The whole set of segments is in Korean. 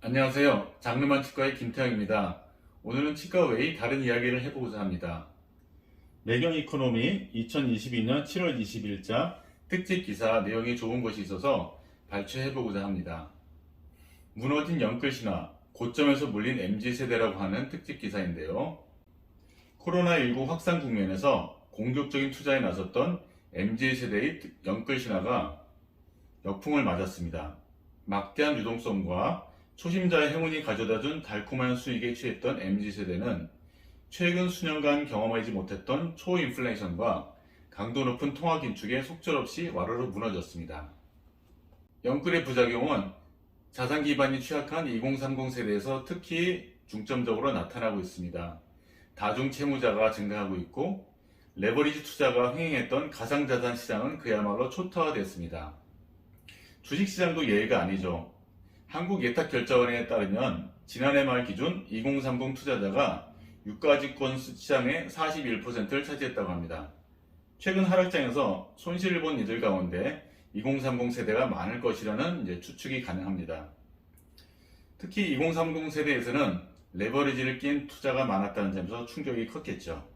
안녕하세요. 장르만 치과의 김태형입니다. 오늘은 치과 외의 다른 이야기를 해보고자 합니다. 매경 이코노미 2022년 7월 20일자 특집 기사 내용이 좋은 것이 있어서 발췌해보고자 합니다. 무너진 영끌신화, 고점에서 물린 MZ세대라고 하는 특집 기사인데요. 코로나19 확산 국면에서 공격적인 투자에 나섰던 MZ세대의 영끌신화가 역풍을 맞았습니다. 막대한 유동성과 초심자의 행운이 가져다준 달콤한 수익에 취했던 MZ세대는 최근 수년간 경험하지 못했던 초인플레이션과 강도 높은 통화 긴축에 속절없이 와르르 무너졌습니다. 영끌의 부작용은 자산 기반이 취약한 2030 세대에서 특히 중점적으로 나타나고 있습니다. 다중 채무자가 증가하고 있고 레버리지 투자가 횡행했던 가상자산 시장은 그야말로 초토화됐습니다. 주식시장도 예외가 아니죠. 한국예탁결제원에 따르면 지난해 말 기준 2030 투자자가 유가증권 시장의 41%를 차지했다고 합니다. 최근 하락장에서 손실을 본 이들 가운데 2030 세대가 많을 것이라는 추측이 가능합니다. 특히 2030 세대에서는 레버리지를 낀 투자가 많았다는 점에서 충격이 컸겠죠.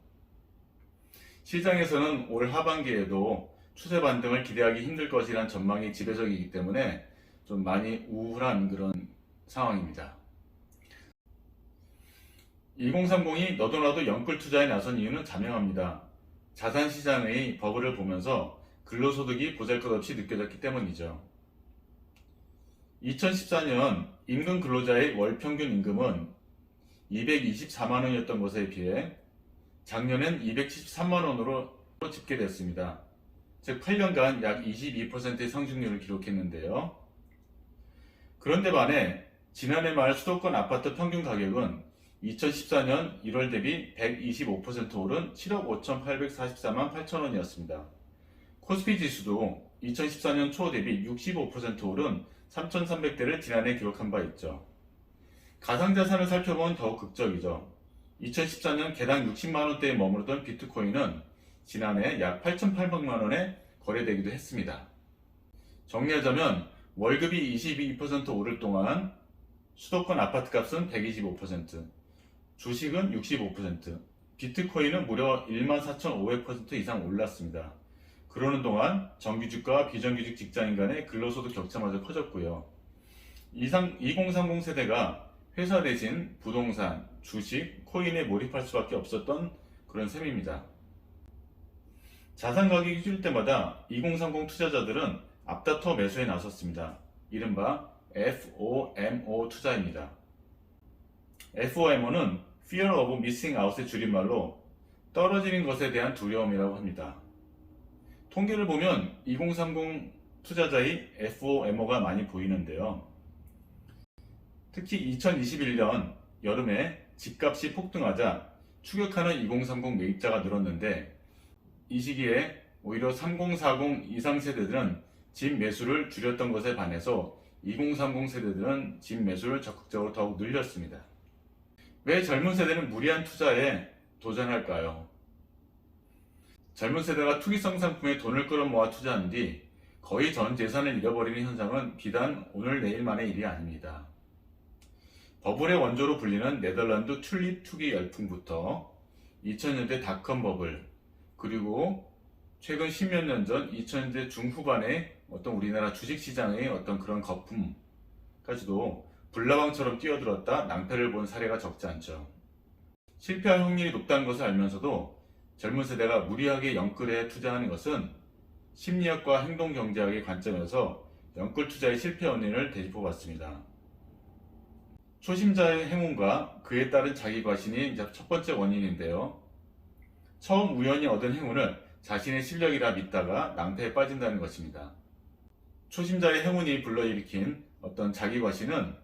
시장에서는 올 하반기에도 추세 반등을 기대하기 힘들 것이라는 전망이 지배적이기 때문에 좀 많이 우울한 그런 상황입니다. 2030이 너도나도 영끌 투자에 나선 이유는 자명합니다. 자산시장의 버블을 보면서 근로소득이 보잘것없이 느껴졌기 때문이죠. 2014년 임금 근로자의 월 평균 임금은 224만원이었던 것에 비해 작년엔 273만원으로 집계됐습니다. 즉 8년간 약 22%의 상승률을 기록했는데요. 그런데 반해 지난해 말 수도권 아파트 평균 가격은 2014년 1월 대비 125% 오른 7억 5,844만 8천원이었습니다. 코스피 지수도 2014년 초 대비 65% 오른 3,300대를 지난해 기록한 바 있죠. 가상자산을 살펴보면 더욱 극적이죠. 2014년 개당 60만원대에 머무르던 비트코인은 지난해 약 8,800만원에 거래되기도 했습니다. 정리하자면 월급이 22% 오를 동안 수도권 아파트값은 125%, 주식은 65%, 비트코인은 무려 14,500% 이상 올랐습니다. 그러는 동안 정규직과 비정규직 직장인 간의 근로소득 격차마저 커졌고요. 2030 세대가 회사 대신 부동산, 주식, 코인에 몰입할 수밖에 없었던 그런 셈입니다. 자산 가격이 뛸 때마다 2030 투자자들은 앞다퉈 매수에 나섰습니다. 이른바 FOMO 투자입니다. FOMO는 Fear of Missing Out의 줄임말로 떨어지는 것에 대한 두려움이라고 합니다. 통계를 보면 2030 투자자의 FOMO가 많이 보이는데요. 특히 2021년 여름에 집값이 폭등하자 추격하는 2030 매입자가 늘었는데 이 시기에 오히려 3040 이상 세대들은 집 매수를 줄였던 것에 반해서 2030 세대들은 집 매수를 적극적으로 더욱 늘렸습니다. 왜 젊은 세대는 무리한 투자에 도전할까요? 젊은 세대가 투기성 상품에 돈을 끌어모아 투자한 뒤 거의 전 재산을 잃어버리는 현상은 비단 오늘 내일만의 일이 아닙니다. 버블의 원조로 불리는 네덜란드 튤립 투기 열풍부터 2000년대 닷컴 버블, 그리고 최근 10몇 년 전 2000년대 중후반에 어떤 우리나라 주식시장의 어떤 그런 거품까지도 불나방처럼 뛰어들었다 낭패를 본 사례가 적지 않죠. 실패할 확률이 높다는 것을 알면서도 젊은 세대가 무리하게 영끌에 투자하는 것은 심리학과 행동경제학의 관점에서 영끌 투자의 실패 원인을 되짚어봤습니다. 초심자의 행운과 그에 따른 자기 과신이 첫 번째 원인인데요. 처음 우연히 얻은 행운을 자신의 실력이라 믿다가 낭패에 빠진다는 것입니다. 초심자의 행운이 불러일으킨 어떤 자기 과신은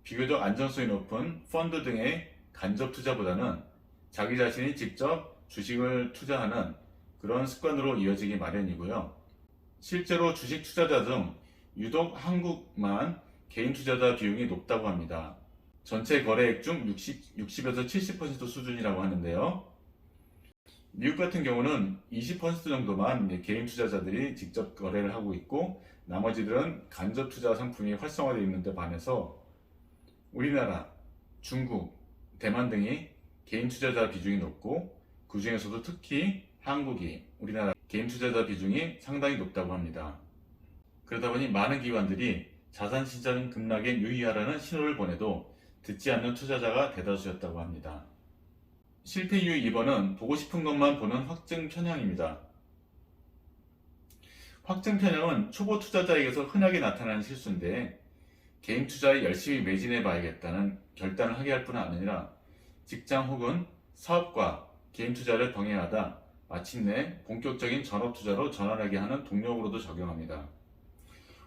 비교적 안전성이 높은 펀드 등의 간접 투자보다는 자기 자신이 직접 주식을 투자하는 그런 습관으로 이어지기 마련이고요. 실제로 주식 투자자 중 유독 한국만 개인 투자자 비용이 높다고 합니다. 전체 거래액 중 60에서 70% 수준이라고 하는데요. 미국 같은 경우는 20% 정도만 개인 투자자들이 직접 거래를 하고 있고 나머지들은 간접 투자 상품이 활성화되어 있는 데 반해서 우리나라, 중국, 대만 등이 개인 투자자 비중이 높고 그 중에서도 특히 한국이 우리나라 개인 투자자 비중이 상당히 높다고 합니다. 그러다 보니 많은 기관들이 자산 시장 급락에 유의하라는 신호를 보내도 듣지 않는 투자자가 대다수였다고 합니다. 실패 이후 2번은 보고 싶은 것만 보는 확증 편향입니다. 확증 편향은 초보 투자자에게서 흔하게 나타나는 실수인데 개인 투자에 열심히 매진해 봐야겠다는 결단을 하게 할 뿐 아니라 직장 혹은 사업과 개인 투자를 병행하다 마침내 본격적인 전업 투자로 전환하게 하는 동력으로도 적용합니다.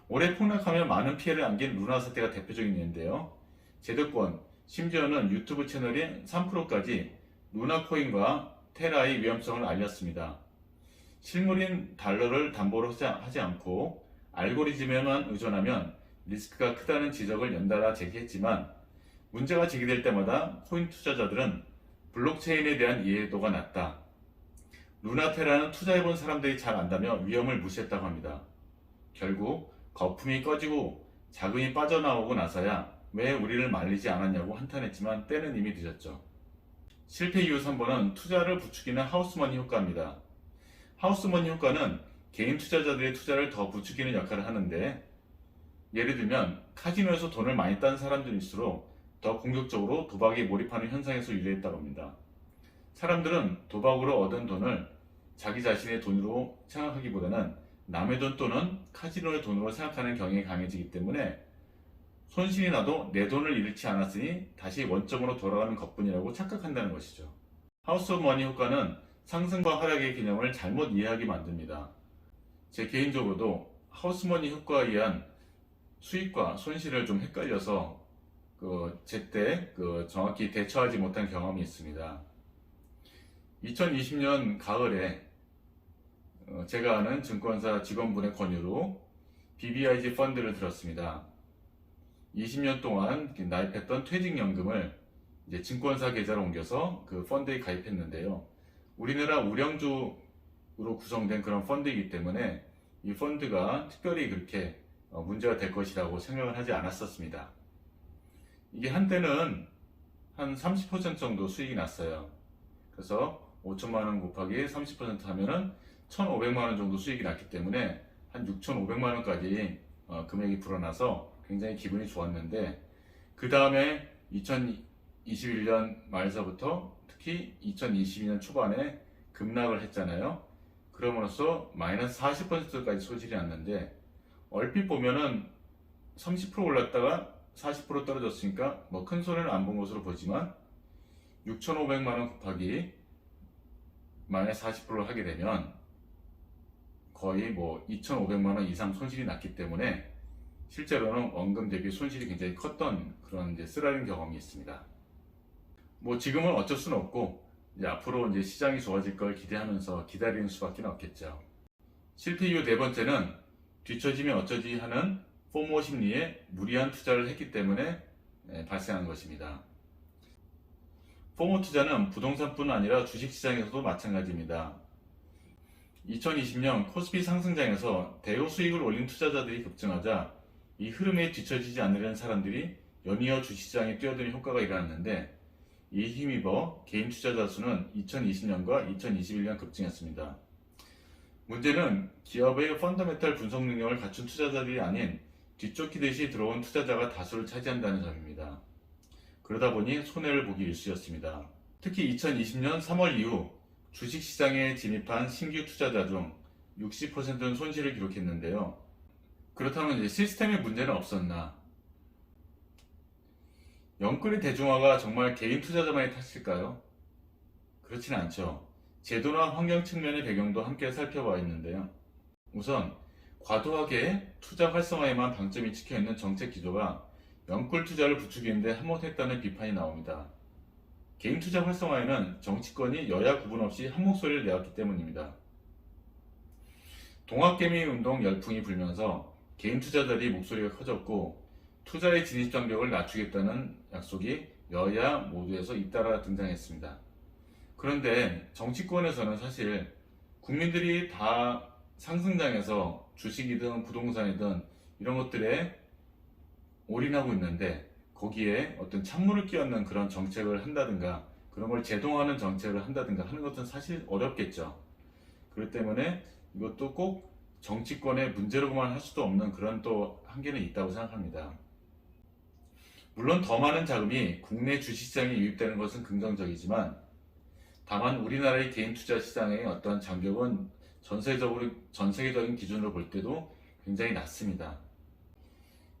올해 폭락하며 많은 피해를 안긴 루나 사태가 대표적인 예인데요. 제도권, 심지어는 유튜브 채널인 3프로까지 루나코인과 테라의 위험성을 알렸습니다. 실물인 달러를 담보로 하지 않고 알고리즘에만 의존하면 리스크가 크다는 지적을 연달아 제기했지만 문제가 제기될 때마다 코인 투자자들은 블록체인에 대한 이해도가 낮다. 루나테라는 투자해본 사람들이 잘 안다며 위험을 무시했다고 합니다. 결국 거품이 꺼지고 자금이 빠져나오고 나서야 왜 우리를 말리지 않았냐고 한탄했지만 때는 이미 늦었죠. 실패 이후 3번은 투자를 부추기는 하우스머니 효과입니다. 하우스머니 효과는 개인 투자자들의 투자를 더 부추기는 역할을 하는데 예를 들면 카지노에서 돈을 많이 딴 사람들일수록 더 공격적으로 도박에 몰입하는 현상에서 유래했다고 합니다. 사람들은 도박으로 얻은 돈을 자기 자신의 돈으로 생각하기보다는 남의 돈 또는 카지노의 돈으로 생각하는 경향이 강해지기 때문에 손실이 나도 내 돈을 잃지 않았으니 다시 원점으로 돌아가는 것뿐이라고 착각한다는 것이죠. 하우스 오브 머니 효과는 상승과 하락의 개념을 잘못 이해하게 만듭니다. 제 개인적으로도 하우스 머니 효과에 의한 수익과 손실을 좀 헷갈려서 제때 정확히 대처하지 못한 경험이 있습니다. 2020년 가을에 제가 아는 증권사 직원분의 권유로 BBIG 펀드를 들었습니다. 20년 동안 나입했던 퇴직연금을 이제 증권사 계좌로 옮겨서 그 펀드에 가입했는데요. 우리나라 우량주로 구성된 그런 펀드이기 때문에 이 펀드가 특별히 그렇게 문제가 될 것이라고 생각을 하지 않았었습니다. 이게 한때는 한 30% 정도 수익이 났어요. 그래서 5천만원 곱하기 30% 하면은 1,500만원 정도 수익이 났기 때문에 한 6,500만원까지 금액이 불어나서 굉장히 기분이 좋았는데 그 다음에 2021년 말서부터 특히 2022년 초반에 급락을 했잖아요. 그럼으로써 마이너스 40%까지 소질이 났는데 얼핏 보면은 30% 올랐다가 40% 떨어졌으니까 뭐 큰 손해는 안 본 것으로 보지만 6,500만원 곱하기 마이너스 40%를 하게 되면 거의 뭐 2,500만원 이상 손실이 났기 때문에 실제로는 원금 대비 손실이 굉장히 컸던 그런 쓰라린 경험이 있습니다. 뭐 지금은 어쩔 수는 없고 이제 앞으로 이제 시장이 좋아질 걸 기대하면서 기다리는 수밖에 없겠죠. 실패 이후 네 번째는 뒤처지면 어쩌지 하는 포모 심리에 무리한 투자를 했기 때문에 발생한 것입니다. 포모 투자는 부동산뿐 아니라 주식시장에서도 마찬가지입니다. 2020년 코스피 상승장에서 대우 수익을 올린 투자자들이 급증하자 이 흐름에 뒤처지지 않으려는 사람들이 연이어 주식시장에 뛰어드는 효과가 일어났는데 이에 힘입어 개인 투자자 수는 2020년과 2021년 급증했습니다. 문제는 기업의 펀더멘탈 분석 능력을 갖춘 투자자들이 아닌 뒤쫓기듯이 들어온 투자자가 다수를 차지한다는 점입니다. 그러다 보니 손해를 보기 일쑤였습니다. 특히 2020년 3월 이후 주식시장에 진입한 신규 투자자 중 60%는 손실을 기록했는데요. 그렇다면 이제 시스템에 문제는 없었나? 영끌이 대중화가 정말 개인 투자자만의 탓일까요? 그렇지는 않죠. 제도나 환경 측면의 배경도 함께 살펴봐 있는데요. 우선 과도하게 투자 활성화에만 방점이 찍혀있는 정책 기조가 영끌 투자를 부추기는데 한몫했다는 비판이 나옵니다. 개인 투자 활성화에는 정치권이 여야 구분 없이 한 목소리를 내었기 때문입니다. 동학개미 운동 열풍이 불면서 개인 투자자들이 목소리가 커졌고 투자의 진입 장벽을 낮추겠다는 약속이 여야 모두에서 잇따라 등장했습니다. 그런데 정치권에서는 사실 국민들이 다 상승장에서 주식이든 부동산이든 이런 것들에 올인하고 있는데 거기에 어떤 찬물을 끼얹는 그런 정책을 한다든가 그런 걸 제동하는 정책을 한다든가 하는 것은 사실 어렵겠죠. 그렇기 때문에 이것도 꼭 정치권의 문제로만 할 수도 없는 그런 또 한계는 있다고 생각합니다. 물론 더 많은 자금이 국내 주식시장에 유입되는 것은 긍정적이지만 다만 우리나라의 개인 투자 시장의 어떤 장벽은 전 세계적인 기준으로 볼 때도 굉장히 낮습니다.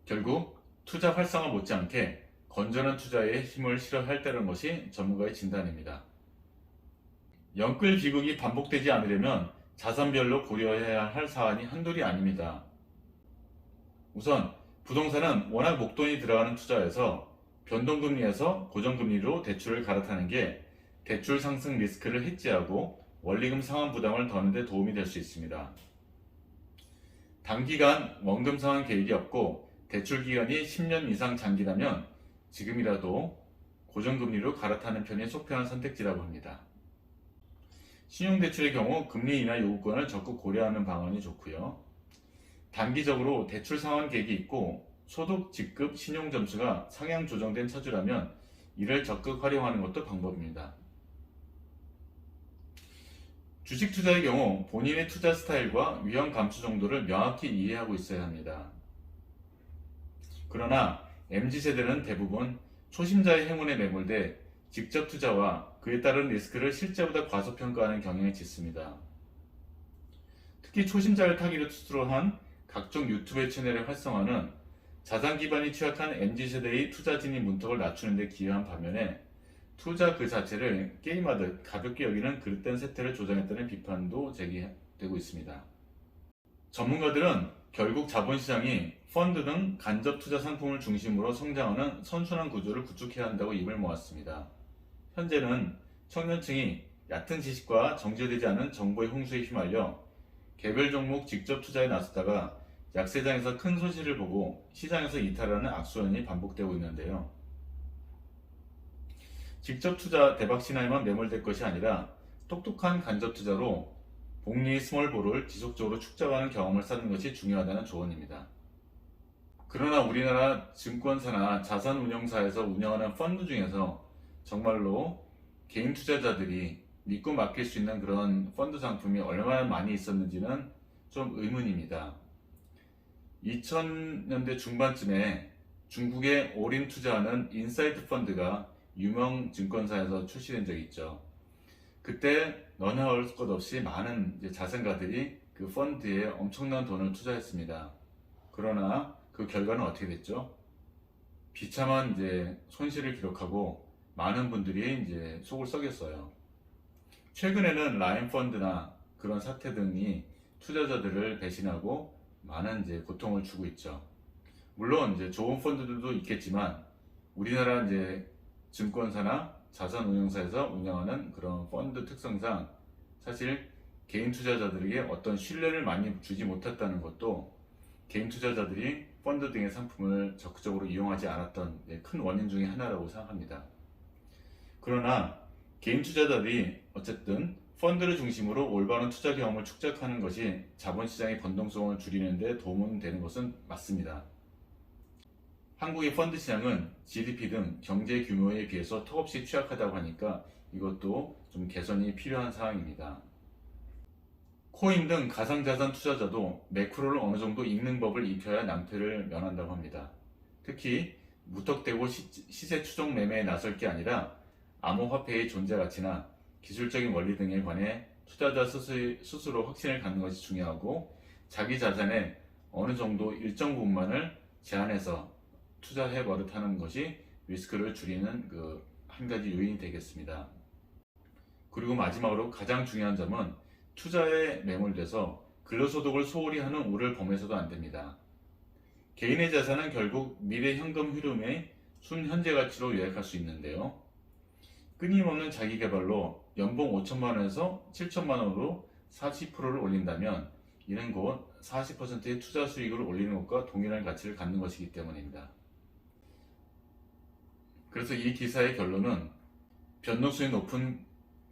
결국 투자 활성화 못지않게 건전한 투자에 힘을 실어야 한다는 것이 전문가의 진단입니다. 영끌 비극이 반복되지 않으려면 자산별로 고려해야 할 사안이 한둘이 아닙니다. 우선 부동산은 워낙 목돈이 들어가는 투자여서 변동금리에서 고정금리로 대출을 갈아타는 게 대출 상승 리스크를 해지하고 원리금 상환 부담을 더는 데 도움이 될 수 있습니다. 단기간 원금 상환 계획이 없고 대출 기간이 10년 이상 장기라면 지금이라도 고정금리로 갈아타는 편이 속편한 선택지라고 합니다. 신용대출의 경우 금리 인하 요구권을 적극 고려하는 방안이 좋고요. 단기적으로 대출 상환 계획이 있고 소득, 직급, 신용 점수가 상향 조정된 차주라면 이를 적극 활용하는 것도 방법입니다. 주식 투자의 경우 본인의 투자 스타일과 위험 감수 정도를 명확히 이해하고 있어야 합니다. 그러나 MZ세대는 대부분 초심자의 행운에 매몰돼 직접 투자와 그에 따른 리스크를 실제보다 과소평가하는 경향이 짙습니다. 특히 초심자를 타깃으로 한 각종 유튜브 채널의 활성화는 자산 기반이 취약한 MZ세대의 투자 진입 문턱을 낮추는 데 기여한 반면에 투자 그 자체를 게임하듯 가볍게 여기는 그릇된 세태를 조장했다는 비판도 제기되고 있습니다. 전문가들은 결국 자본시장이 펀드 등 간접 투자 상품을 중심으로 성장하는 선순환 구조를 구축해야 한다고 입을 모았습니다. 현재는 청년층이 얕은 지식과 정제되지 않은 정보의 홍수에 휘말려 개별 종목 직접 투자에 나섰다가 약세장에서 큰 손실을 보고 시장에서 이탈하는 악순환이 반복되고 있는데요. 직접 투자 대박 신화에만 매몰될 것이 아니라 똑똑한 간접 투자로 복리의 스몰볼을 지속적으로 축적하는 경험을 쌓는 것이 중요하다는 조언입니다. 그러나 우리나라 증권사나 자산운용사에서 운영하는 펀드 중에서 정말로 개인 투자자들이 믿고 맡길 수 있는 그런 펀드 상품이 얼마나 많이 있었는지는 좀 의문입니다. 2000년대 중반쯤에 중국에 올인 투자하는 인사이트 펀드가 유명 증권사에서 출시된 적이 있죠. 그때 너나 할 것 없이 많은 자산가들이 그 펀드에 엄청난 돈을 투자했습니다. 그러나 그 결과는 어떻게 됐죠? 비참한 손실을 기록하고 많은 분들이 속을 썩였어요. 최근에는 라인 펀드나 그런 사태 등이 투자자들을 배신하고 많은 고통을 주고 있죠. 물론 좋은 펀드들도 있겠지만 우리나라 증권사나 자산운용사에서 운영하는 그런 펀드 특성상 사실 개인 투자자들에게 어떤 신뢰를 많이 주지 못했다는 것도 개인 투자자들이 펀드 등의 상품을 적극적으로 이용하지 않았던 큰 원인 중에 하나라고 생각합니다. 그러나 개인 투자자들이 어쨌든 펀드를 중심으로 올바른 투자 경험을 축적하는 것이 자본시장의 변동성을 줄이는 데 도움은 되는 것은 맞습니다. 한국의 펀드 시장은 GDP 등 경제 규모에 비해서 턱없이 취약하다고 하니까 이것도 좀 개선이 필요한 사항입니다. 코인 등 가상자산 투자자도 매크로를 어느 정도 읽는 법을 익혀야 낭패를 면한다고 합니다. 특히 무턱대고 시세 추종 매매에 나설 게 아니라 암호화폐의 존재 가치나 기술적인 원리 등에 관해 투자자 스스로 확신을 갖는 것이 중요하고 자기 자산의 어느 정도 일정 부분만을 제한해서 투자해 버릇하는 것이 리스크를 줄이는 한 가지 요인이 되겠습니다. 그리고 마지막으로 가장 중요한 점은 투자에 매몰돼서 근로소득을 소홀히 하는 우를 범해서도 안 됩니다. 개인의 자산은 결국 미래 현금 흐름의 순현재 가치로 요약할 수 있는데요. 끊임없는 자기개발로 연봉 5천만 원에서 7천만 원으로 40%를 올린다면 이는 곧 40%의 투자 수익을 올리는 것과 동일한 가치를 갖는 것이기 때문입니다. 그래서 이 기사의 결론은 변동성이 높은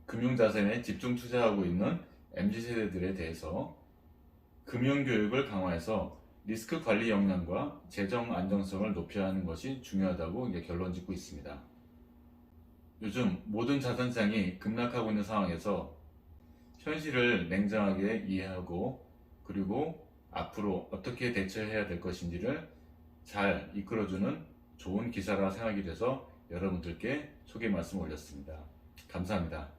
금융자산에 집중 투자하고 있는 MZ세대들에 대해서 금융교육을 강화해서 리스크 관리 역량과 재정 안정성을 높여야 하는 것이 중요하다고 결론 짓고 있습니다. 요즘 모든 자산시장이 급락하고 있는 상황에서 현실을 냉정하게 이해하고 그리고 앞으로 어떻게 대처해야 될 것인지를 잘 이끌어주는 좋은 기사라 생각이 돼서 여러분들께 소개 말씀 올렸습니다. 감사합니다.